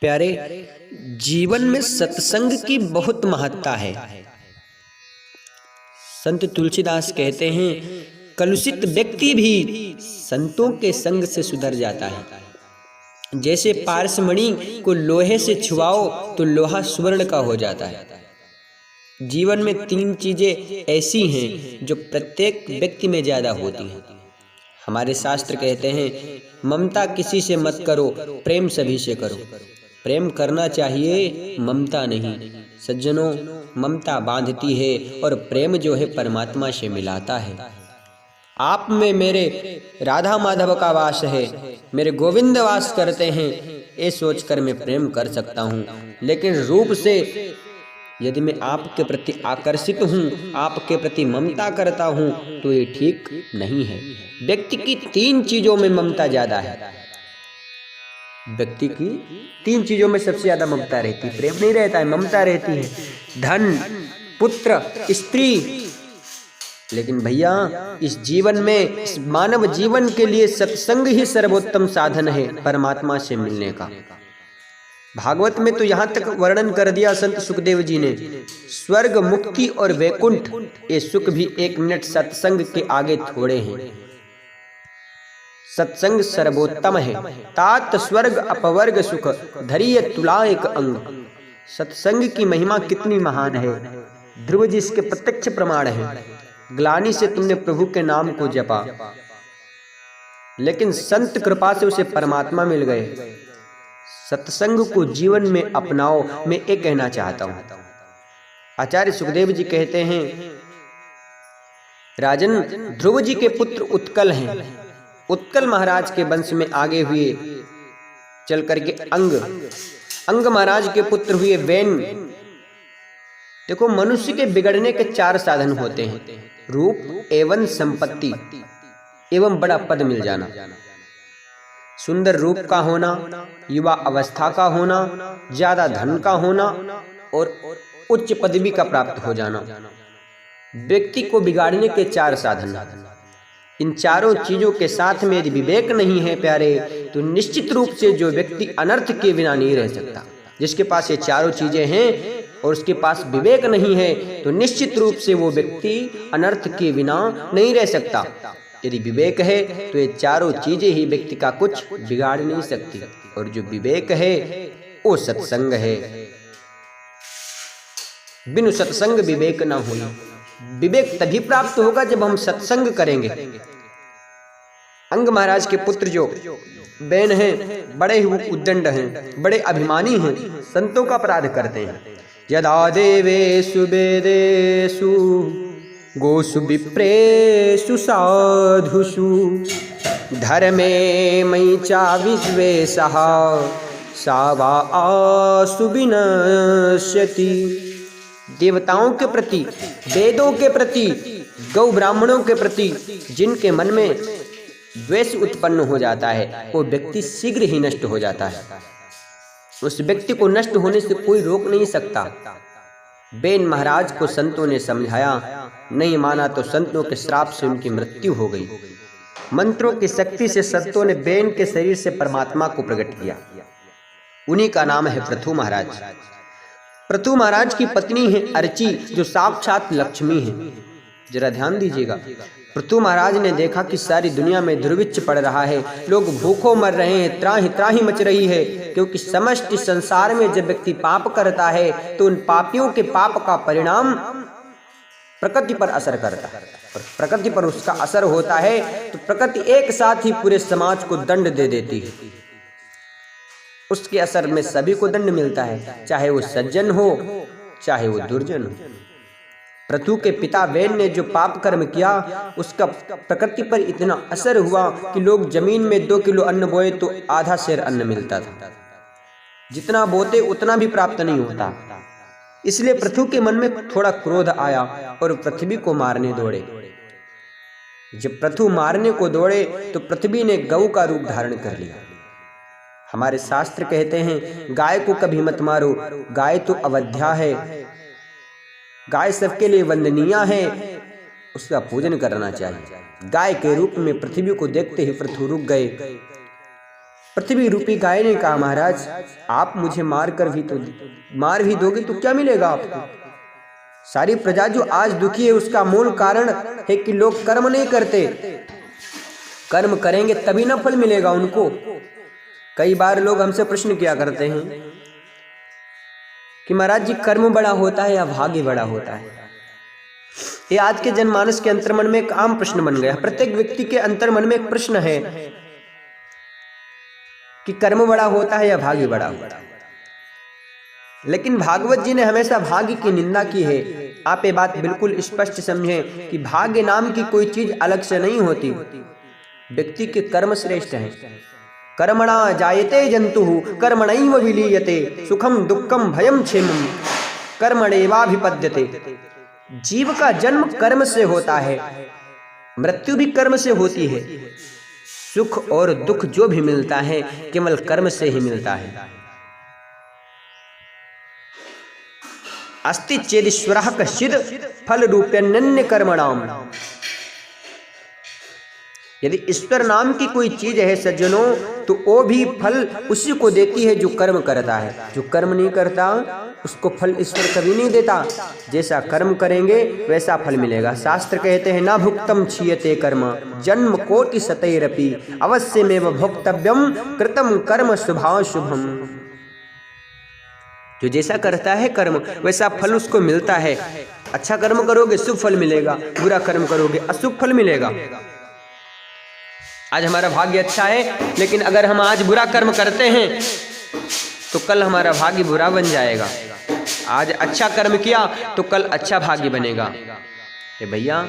प्यारे, जीवन में सत्संग की बहुत महत्ता है। संत तुलसीदास कहते हैं, कलुषित व्यक्ति भी संतों के संग से सुधर जाता है। जैसे पारसमणि को लोहे से छुआओ तो लोहा स्वर्ण का हो जाता है। जीवन में 3 चीजें ऐसी हैं जो प्रत्येक व्यक्ति में ज्यादा होती हैं। हमारे शास्त्र कहते हैं, ममता किसी से मत करो, प्रेम सभी से करो। प्रेम करना चाहिए, ममता नहीं। सज्जनों, ममता बांधती है और प्रेम जो है परमात्मा से मिलाता है। आप में मेरे राधा माधव का वास है, मेरे गोविंद वास करते हैं, ये सोचकर मैं प्रेम कर सकता हूँ। लेकिन रूप से यदि मैं आपके प्रति आकर्षित हूँ, आपके प्रति ममता करता हूँ, तो ये ठीक नहीं है। व्यक्ति की 3 चीजों में ममता ज्यादा है। व्यक्ति की 3 चीजों में सबसे ज्यादा ममता रहती है। प्रेम नहीं रहता है, ममता रहती है। धन, पुत्र, स्त्री। लेकिन भैया, इस जीवन में, इस मानव जीवन के लिए सत्संग ही सर्वोत्तम साधन है परमात्मा से मिलने का। भागवत में तो यहाँ तक वर्णन कर दिया संत सुखदेव जी ने, स्वर्ग, मुक्ति और वैकुंठ, ये सुख भी 1 मिनट सत्संग के आगे थोड़े हैं। सत्संग सर्वोत्तम है। तात स्वर्ग अपवर्ग सुख, धरिय तुला एक अंग। सत्संग की महिमा कितनी महान है, ध्रुव जी इसके प्रत्यक्ष प्रमाण है। ग्लानि से तुमने प्रभु के नाम को जपा, लेकिन संत कृपा से उसे परमात्मा मिल गए। सत्संग को जीवन में अपनाओ, मैं ये कहना चाहता हूं। आचार्य सुखदेव जी कहते हैं, राजन, ध्रुव जी के पुत्र उत्कल हैं। उत्कल महाराज के वंश में आगे हुए चल करके अंग महाराज के पुत्र हुए वैन। देखो, मनुष्य के बिगड़ने के 4 साधन होते हैं, रूप एवं संपत्ति एवं बड़ा पद मिल जाना। सुंदर रूप का होना, युवा अवस्था का होना, ज्यादा धन का होना और उच्च पदवी का प्राप्त हो जाना। व्यक्ति को बिगाड़ने के 4 साधन। इन चारों चीजों के साथ में यदि विवेक नहीं है प्यारे, तो निश्चित रूप से जो व्यक्ति अनर्थ के बिना नहीं रह सकता। जिसके पास ये चारों चीजें हैं और उसके पास विवेक नहीं है, तो निश्चित रूप से वो व्यक्ति अनर्थ के बिना नहीं रह सकता। यदि विवेक है तो ये चारों चीजें ही व्यक्ति का कुछ बिगाड़ नहीं सकती। और जो विवेक है वो सत्संग है। बिनु सत्संग विवेक न होई। विवेक तभी प्राप्त होगा जब हम सत्संग करेंगे। अंग महाराज के पुत्र जो बैन हैं, बड़े ही उद्दंड हैं, बड़े अभिमानी हैं, संतों का अपराध करते हैं। यदा देवेषु वेदेषु गोषु विप्रेषु साधुषु धर्मे मयि चा विद्वेषः सा वा आसु विनश्यति। देवताओं के प्रति, वेदों के प्रति, गौ ब्राह्मणों के प्रति जिनके मन में द्वेष उत्पन्न हो जाता है, वो व्यक्ति शीघ्र ही नष्ट हो जाता है। उस व्यक्ति को नष्ट होने से कोई रोक नहीं सकता। बैन महाराज को संतों ने समझाया, नहीं माना तो संतों के श्राप से उनकी मृत्यु हो गई। मंत्रों की शक्ति से संतों ने बैन के शरीर से परमात्मा को प्रकट किया। उन्हीं का नाम है पृथु महाराज। पृथु महाराज की पत्नी है अर्ची, जो साक्षात लक्ष्मी है। जरा ध्यान दीजिएगा। पृथु महाराज ने देखा कि सारी दुनिया में दुर्भिक्ष पड़ रहा है, लोग भूखों मर रहे हैं, त्राही त्राही मच रही है। क्योंकि समस्त संसार में जब व्यक्ति पाप करता है तो उन पापियों के पाप का परिणाम प्रकृति पर असर करता है। और प्रकृति पर उसका असर होता है तो प्रकृति एक साथ ही पूरे समाज को दंड दे देती है। उसके असर में सभी को दंड मिलता है, चाहे वो सज्जन हो चाहे वो दुर्जन हो। पृथु के पिता वैन ने जो पाप कर्म किया, उसका प्रकृति पर इतना असर हुआ कि लोग जमीन में 2 किलो अन्न बोए तो आधा सेर अन्न मिलता था। जितना बोते उतना भी प्राप्त नहीं होता। इसलिए पृथु के मन में थोड़ा क्रोध आया और पृथ्वी को मारने दौड़े। जब पृथु मारने को दौड़े तो पृथ्वी ने गौ का रूप धारण कर लिया। हमारे शास्त्र कहते हैं, गाय को कभी मत मारो, गाय तो अवध्या है, गाय सबके लिए वंदनीय है, उसका पूजन करना चाहिए। गाय के रूप में पृथ्वी को देखते ही पृथु रुक गए। पृथ्वी रूपी गाय ने कहा, महाराज आप मुझे मार भी दोगे तो क्या मिलेगा आपको? सारी प्रजा जो आज दुखी है उसका मूल कारण है कि लोग कर्म नहीं करते। कर्म करेंगे तभी ना फल मिलेगा उनको। कई बार लोग हमसे प्रश्न किया करते हैं कि महाराज जी कर्म बड़ा होता है या भाग्य बड़ा होता है? ये आज के जनमानस के अंतर्मन में एक आम प्रश्न बन गया। प्रत्येक व्यक्ति के अंतर्मन में एक प्रश्न है कि कर्म बड़ा होता है या भाग्य बड़ा होता है। लेकिन भागवत जी ने हमेशा भाग्य की निंदा की है। आप ये बात बिल्कुल स्पष्ट समझें कि भाग्य नाम की कोई चीज अलग से नहीं होती। व्यक्ति के कर्म श्रेष्ठ हैं। कर्मणा जायते जंतुः कर्मणैव विलीयते सुखम दुःखम भयम क्षेमम कर्मणेवाभिपद्यते। जीव का जन्म कर्म से होता है, मृत्यु भी कर्म से होती है। सुख और दुख जो भी मिलता है केवल कर्म से ही मिलता है। अस्ति चेदीश्वरः कश्चित् फल रूपेण्यन्य कर्मणाम। यदि ईश्वर नाम की कोई चीज है सज्जनों, तो वो भी फल उसी को देती है जो कर्म करता है। जो कर्म नहीं करता उसको फल ईश्वर कभी नहीं देता। जैसा कर्म करेंगे वैसा फल मिलेगा। शास्त्र कहते हैं ना भुक्तम क्षीयते कर्म जन्म कोटि शतैरपि अवश्यमेव भोक्तव्यम कृतम कर्म शुभां शुभम। जो जैसा करता है कर्म वैसा फल उसको मिलता है। अच्छा कर्म करोगे शुभ फल मिलेगा, बुरा कर्म करोगे अशुभ फल मिलेगा। आज हमारा भाग्य अच्छा है, लेकिन अगर हम आज बुरा कर्म करते हैं तो कल हमारा भाग्य बुरा बन जाएगा। आज अच्छा कर्म किया तो कल अच्छा भाग्य बनेगा। भैया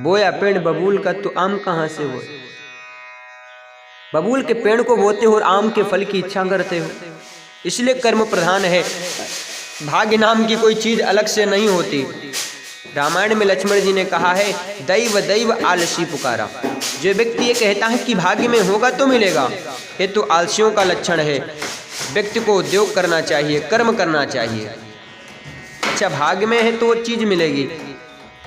बोया पेड़ बबूल का तो आम कहाँ से हो? बबूल के पेड़ को बोते हो और आम के फल की इच्छा करते हो। इसलिए कर्म प्रधान है। भाग्य नाम की कोई चीज अलग से नहीं होती। रामायण में लक्ष्मण जी ने कहा है दैव दैव आलसी पुकारा। जो व्यक्ति ये कहता है कि भाग्य में होगा तो मिलेगा, ये तो आलसियों का लक्षण है। व्यक्ति को उद्योग करना चाहिए, कर्म करना चाहिए। अच्छा भाग्य में है तो वो चीज मिलेगी।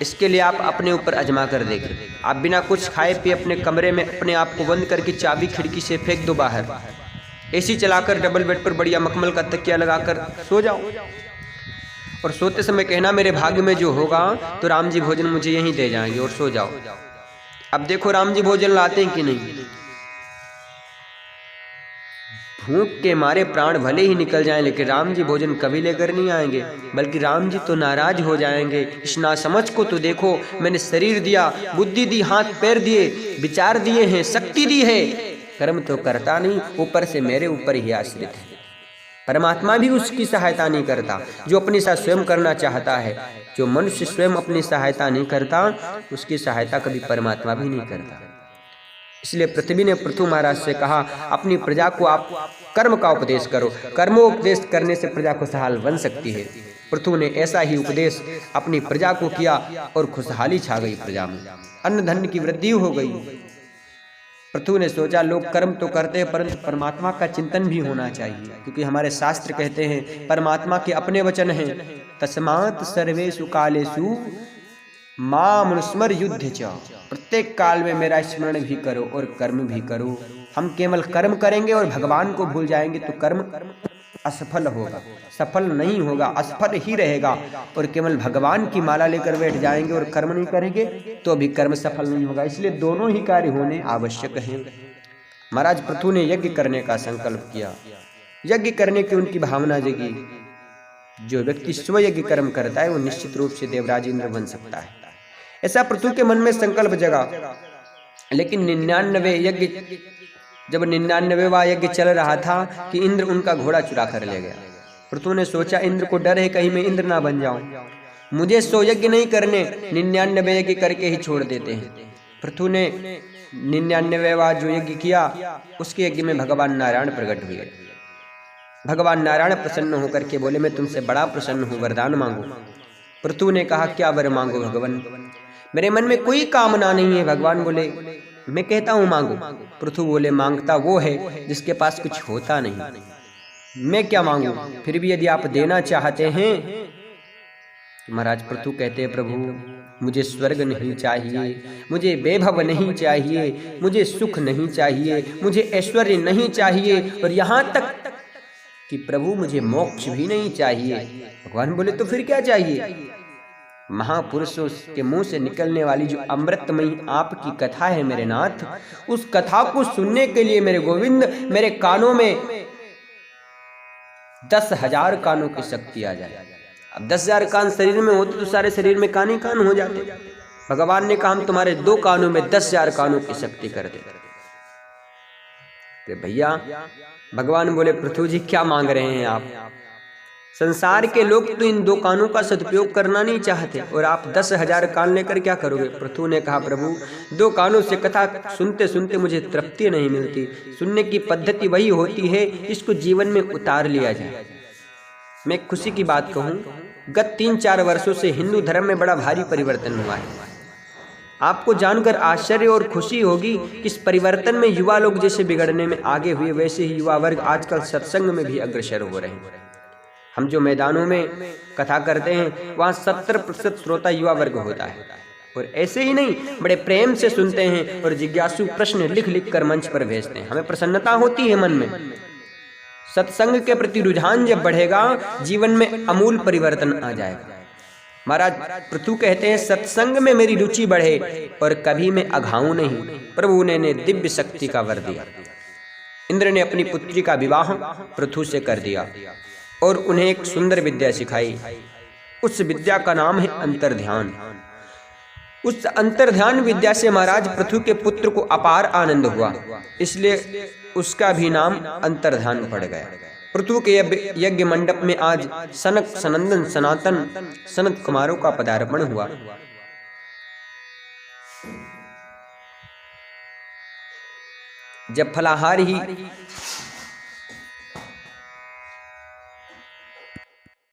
इसके लिए आप अपने ऊपर आजमा कर देखें। आप बिना कुछ खाए पिए अपने कमरे में अपने आप को बंद करके चाबी खिड़की से फेंक दो बाहर, एसी चलाकर डबल बेड पर बढ़िया मखमल का तकिया लगाकर सो जाओ और सोते समय कहना मेरे भाग्य में जो होगा तो राम जी भोजन मुझे यहीं दे जाएंगे, और सो जाओ। अब देखो राम जी भोजन लाते हैं कि नहीं। भूख के मारे प्राण भले ही निकल जाएं, लेकिन राम जी भोजन कभी लेकर नहीं आएंगे, बल्कि राम जी तो नाराज हो जाएंगे। इस नासमझ को तो देखो, मैंने शरीर दिया, बुद्धि दी, हाथ पैर दिए, विचार दिए हैं, शक्ति दी है, कर्म तो करता नहीं, ऊपर से मेरे ऊपर ही आश्रित है। परमात्मा भी उसकी सहायता नहीं करता। जो अपनी स्वयं करना चाहता है, जो मनुष्य स्वयं अपनी सहायता नहीं करता, उसकी सहायता कभी परमात्मा भी नहीं करता। इसलिए पृथ्वी ने पृथु महाराज से कहा अपनी प्रजा को आप कर्म का उपदेश करो। कर्मोपदेश करने से प्रजा खुशहाल बन सकती है। पृथु ने ऐसा ही उपदेश अपनी प्रजा को किया और खुशहाली छा गई प्रजा में, अन्न धन की वृद्धि हो गई। पृथु ने सोचा लोग कर्म तो करते हैं परंतु परमात्मा का चिंतन भी होना चाहिए, क्योंकि हमारे शास्त्र कहते हैं परमात्मा के अपने वचन हैं तस्मात् सर्वेषु कालेषु मामनुस्मर युद्ध च। प्रत्येक काल में मेरा स्मरण भी करो और कर्म भी करो। हम केवल कर्म करेंगे और भगवान को भूल जाएंगे तो कर्म असफल होगा, सफल नहीं होगा, असफल ही रहेगा। और केवल भगवान की माला लेकर बैठ जाएंगे और कर्म नहीं करेंगे तो भी कर्म सफल नहीं होगा। इसलिए दोनों ही कार्य होने आवश्यक हैं। महाराज पृथु ने यज्ञ करने का संकल्प किया। यज्ञ करने की उनकी भावना जगी। जो व्यक्ति स्वयज्ञ कर्म करता है वो निश्चित रूप से देवराज इंद्र बन सकता है, ऐसा पृथु के मन में संकल्प जगा। लेकिन 99 यज्ञ, जब 99वां यज्ञ चल रहा था कि इंद्र उनका घोड़ा चुरा कर ले गया। पृथु ने सोचा इंद्र को डर है कहीं मैं इंद्र ना बन जाऊं, मुझे 100 यज्ञ नहीं करने, 99 यज्ञ करके ही छोड़ देते हैं। पृथु ने 99वां जो यज्ञ किया उसके यज्ञ में भगवान नारायण प्रकट हुए। भगवान नारायण प्रसन्न होकर के बोले मैं तुमसे बड़ा प्रसन्न हूँ, वरदान मांगो। पृथु ने कहा क्या वर मांगो भगवान, मेरे मन में कोई कामना नहीं है। भगवान बोले मैं कहता हूँ मांगो। पृथु बोले मांगता वो है जिसके पास कुछ होता नहीं, मैं क्या मांगू, फिर भी यदि आप देना चाहते हैं। तो महाराज पृथु कहते हैं प्रभु मुझे स्वर्ग नहीं चाहिए, मुझे वैभव नहीं चाहिए, मुझे सुख नहीं चाहिए, मुझे ऐश्वर्य नहीं चाहिए, और यहाँ तक कि प्रभु मुझे मोक्ष भी नहीं चाहिए। भगवान बोले तो फिर क्या चाहिए? महापुरुषों के मुंह से निकलने वाली जो अमृतमयी आपकी कथा है मेरे नाथ, उस कथा को सुनने के लिए मेरे गोविंद मेरे कानों में 10,000 कानों की शक्ति आ जाए। अब 10,000 कान शरीर में होते तो सारे शरीर में कान ही कान हो जाते। भगवान ने कहा हम तुम्हारे 2 कानों में 10,000 कानों की शक्ति कर दे। भैया भगवान बोले पृथु जी क्या मांग रहे हैं आप? संसार के लोग तो इन 2 कानों का सदुपयोग करना नहीं चाहते, और आप 10,000 कान लेकर क्या करोगे? पृथु ने कहा प्रभु 2 कानों से कथा सुनते सुनते मुझे तृप्ति नहीं मिलती। सुनने की पद्धति वही होती है, इसको जीवन में उतार लिया जाए। मैं खुशी की बात कहूँ, गत 3-4 वर्षों से हिंदू धर्म में बड़ा भारी परिवर्तन हुआ है। आपको जानकर आश्चर्य और खुशी होगी कि इस परिवर्तन में युवा लोग जैसे बिगड़ने में आगे हुए, वैसे ही युवा वर्ग आजकल सत्संग में भी अग्रसर हो रहे हैं। हम जो मैदानों में कथा करते हैं वहाँ 70% श्रोता युवा वर्ग होता है, और ऐसे ही नहीं बड़े प्रेम से सुनते हैं और जिज्ञासु प्रश्न लिख लिख कर मंच पर भेजते हैं। हमें प्रसन्नता होती है मन में। सत्संग के प्रति रुझान जब बढ़ेगा जीवन में अमूल परिवर्तन आ जाएगा। महाराज पृथु कहते हैं सत्संग में मेरी रुचि बढ़े और कभी मैं अघाऊं नहीं। प्रभु ने दिव्य शक्ति का वर दिया। इंद्र ने अपनी पुत्री का विवाह पृथु से कर दिया और उन्हें एक सुंदर विद्या सिखाई। उस विद्या का नाम है अंतर्ध्यान। उस अंतर्ध्यान विद्या से महाराज पृथु के पुत्र को अपार आनंद हुआ, इसलिए उसका भी नाम अंतर्ध्यान पड़ गया। पृथु के यज्ञ मंडप में आज सनक सनंदन सनातन सनत कुमारों का पदार्पण हुआ। जब फलाहार ही